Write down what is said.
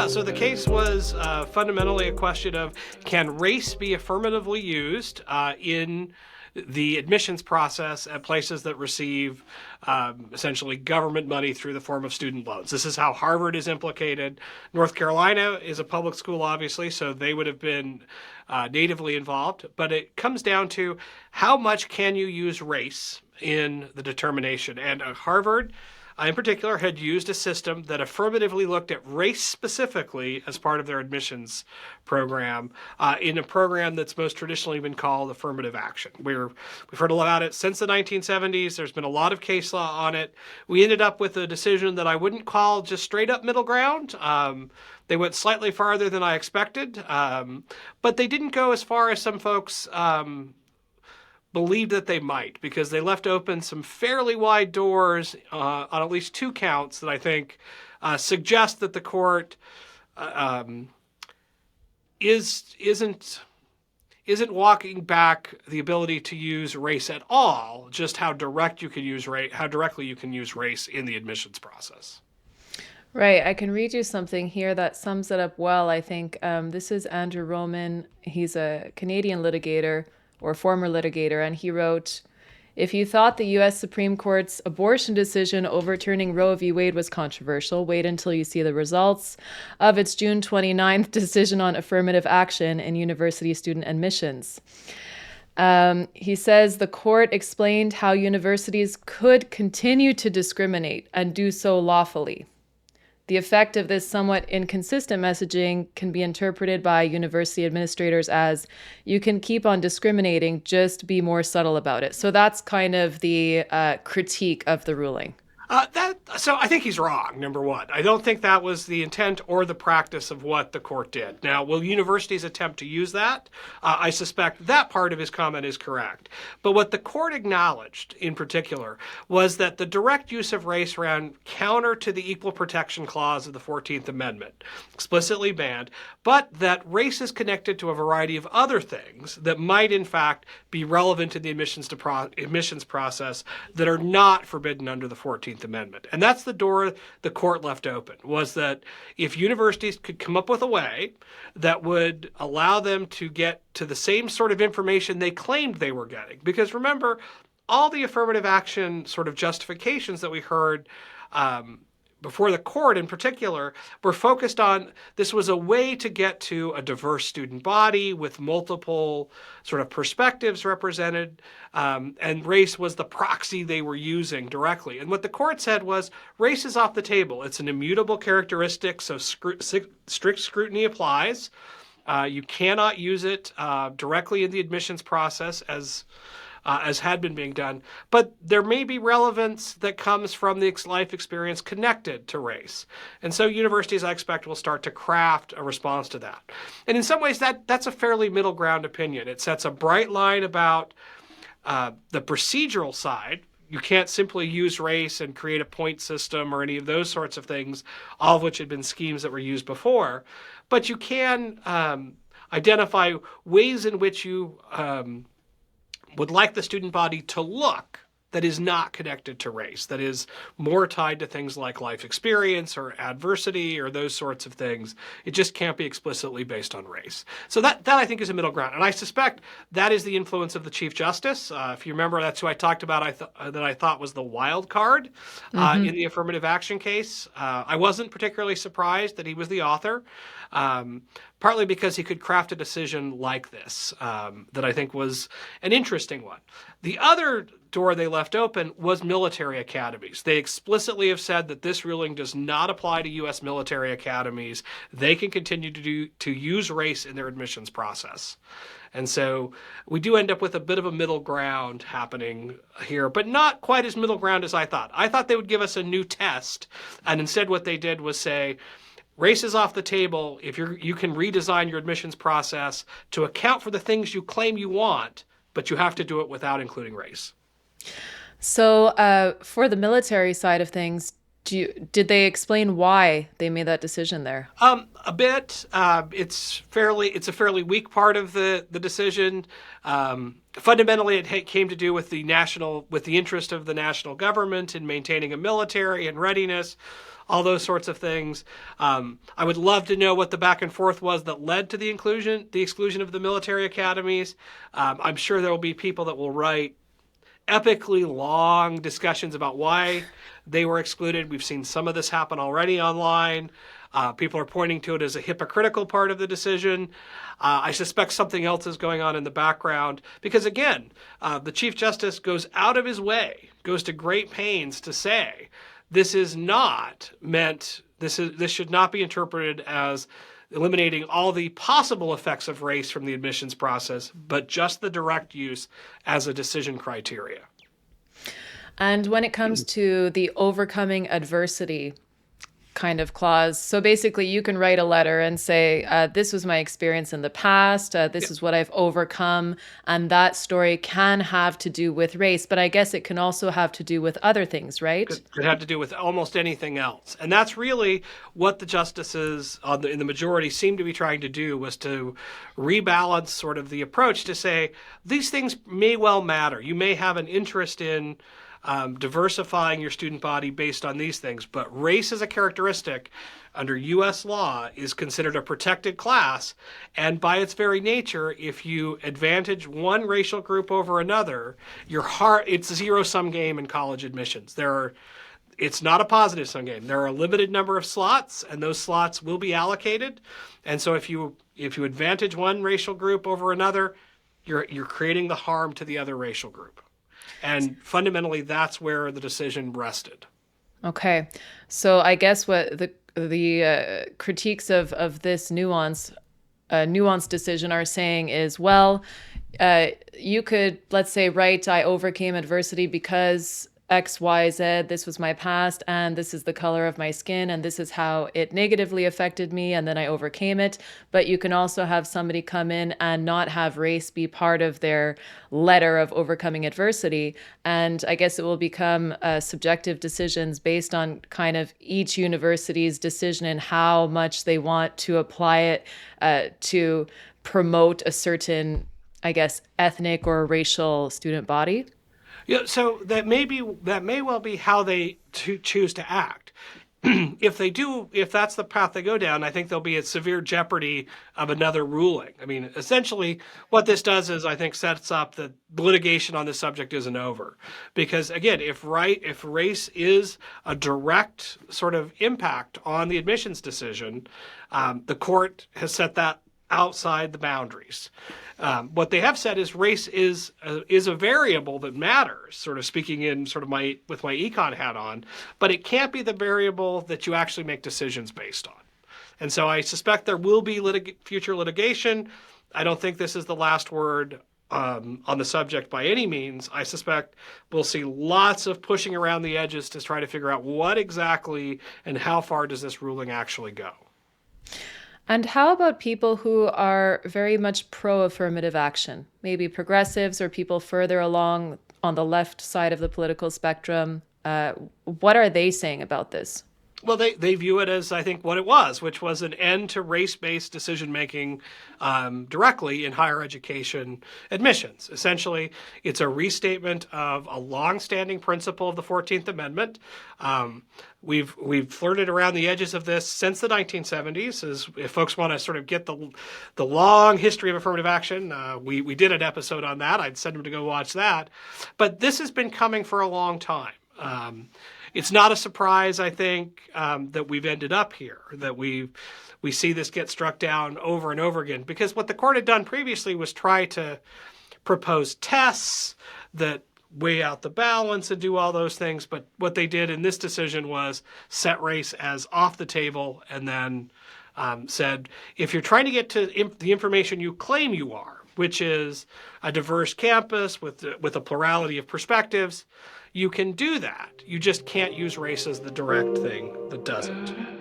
Yeah, so the case was fundamentally a question of, can race be affirmatively used in the admissions process at places that receive essentially government money through the form of student loans. This is how Harvard is implicated. North Carolina is a public school, obviously, so they would have been natively involved. But it comes down to, how much can you use race in the determination? And Harvard, in particular, had used a system that affirmatively looked at race specifically as part of their admissions program, in a program that's most traditionally been called affirmative action. We've heard a lot about it since the 1970s. There's been a lot of case law on it. We ended up with a decision that I wouldn't call just straight up middle ground. They went slightly farther than I expected, but they didn't go as far as some folks believed that they might, because they left open some fairly wide doors on at least two counts that I think suggest that the court isn't walking back the ability to use race at all, just how directly you can use race in the admissions process. Right. I can read you something here that sums it up well, I think. This is Andrew Roman. He's a Canadian litigator, or former litigator, and he wrote, "If you thought the U.S. Supreme Court's abortion decision overturning Roe v. Wade was controversial, wait until you see the results of its June 29th decision on affirmative action in university student admissions." He says the court explained how universities could continue to discriminate and do so lawfully. The effect of this somewhat inconsistent messaging can be interpreted by university administrators as, you can keep on discriminating, just be more subtle about it. So that's kind of the critique of the ruling. So I think he's wrong, number one. I don't think that was the intent or the practice of what the court did. Now, will universities attempt to use that? I suspect that part of his comment is correct. But what the court acknowledged in particular was that the direct use of race ran counter to the Equal Protection Clause of the 14th Amendment, explicitly banned, but that race is connected to a variety of other things that might, in fact, be relevant to the admissions process that are not forbidden under the 14th Amendment. And that's the door the court left open, was that if universities could come up with a way that would allow them to get to the same sort of information they claimed they were getting. Because remember, all the affirmative action sort of justifications that we heard before the court in particular were focused on, this was a way to get to a diverse student body with multiple sort of perspectives represented, and race was the proxy they were using directly. And what the court said was, race is off the table. It's an immutable characteristic, so strict scrutiny applies. You cannot use it directly in the admissions process as had been being done. But there may be relevance that comes from the life experience connected to race. And so universities, I expect, will start to craft a response to that. And in some ways, that's a fairly middle ground opinion. It sets a bright line about the procedural side. You can't simply use race and create a point system or any of those sorts of things, all of which had been schemes that were used before. But you can identify ways in which you would like the student body to look that is not connected to race, that is more tied to things like life experience or adversity or those sorts of things. It just can't be explicitly based on race. So that I think is a middle ground. And I suspect that is the influence of the Chief Justice. If you remember, that's who I talked about that I thought was the wild card in the affirmative action case. I wasn't particularly surprised that he was the author, partly because he could craft a decision like this that I think was an interesting one. The other door they left open was military academies. They explicitly have said that this ruling does not apply to U.S. military academies. They can continue to use race in their admissions process. And so we do end up with a bit of a middle ground happening here, but not quite as middle ground as I thought. I thought they would give us a new test, and instead what they did was say, race is off the table if you can redesign your admissions process to account for the things you claim you want, but you have to do it without including race. So for the military side of things, did they explain why they made that decision there? A bit. It's a fairly weak part of the decision. Fundamentally, it came to do with the interest of the national government in maintaining a military and readiness, all those sorts of things. I would love to know what the back and forth was that led to the exclusion of the military academies. I'm sure there will be people that will write epically long discussions about why they were excluded. We've seen some of this happen already online. People are pointing to it as a hypocritical part of the decision. I suspect something else is going on in the background because, again, the Chief Justice goes out of his way, goes to great pains to say this is not meant, this should not be interpreted as eliminating all the possible effects of race from the admissions process, but just the direct use as a decision criteria. And when it comes to the overcoming adversity kind of clause, so basically you can write a letter and say, this was my experience in the past, this is what I've overcome, and that story can have to do with race, but I guess it can also have to do with other things, right? Could have to do with almost anything else. And that's really what the justices in the majority seem to be trying to do, was to rebalance sort of the approach to say, these things may well matter. You may have an interest in diversifying your student body based on these things, but race as a characteristic under U.S. law is considered a protected class, and by its very nature, if you advantage one racial group over another, it's a zero-sum game in college admissions. It's not a positive sum game. There are a limited number of slots, and those slots will be allocated. And so if you advantage one racial group over another, you're creating the harm to the other racial group. And fundamentally, that's where the decision rested. Okay. So I guess what the critiques of this nuanced decision are saying is, well, you could, let's say, write, I overcame adversity because X, Y, Z, this was my past, and this is the color of my skin, and this is how it negatively affected me, and then I overcame it. But you can also have somebody come in and not have race be part of their letter of overcoming adversity. And I guess it will become subjective decisions based on kind of each university's decision and how much they want to apply it to promote a certain, I guess, ethnic or racial student body. Yeah, so that may well be how they choose to act. If that's the path they go down, I think there'll be a severe jeopardy of another ruling. I mean, essentially, what this does is, I think, sets up that litigation on this subject isn't over. Because again, if race is a direct sort of impact on the admissions decision, the court has set that outside the boundaries. What they have said is race is a variable that matters, sort of speaking in sort of with my econ hat on, but it can't be the variable that you actually make decisions based on. And so I suspect there will be future litigation. I don't think this is the last word on the subject by any means. I suspect we'll see lots of pushing around the edges to try to figure out what exactly and how far does this ruling actually go. And how about people who are very much pro-affirmative action, maybe progressives or people further along on the left side of the political spectrum? What are they saying about this? Well, they view it as, I think, what it was, which was an end to race-based decision-making directly in higher education admissions. Essentially, it's a restatement of a long-standing principle of the 14th Amendment. We've flirted around the edges of this since the 1970s. If folks want to sort of get the long history of affirmative action, we did an episode on that. I'd send them to go watch that. But this has been coming for a long time. It's not a surprise, I think, that we've ended up here, that we see this get struck down over and over again, because what the court had done previously was try to propose tests that weigh out the balance and do all those things. But what they did in this decision was set race as off the table and then said, if you're trying to get to the information you claim you are, which is a diverse campus with a plurality of perspectives, you can do that. You just can't use race as the direct thing that does it.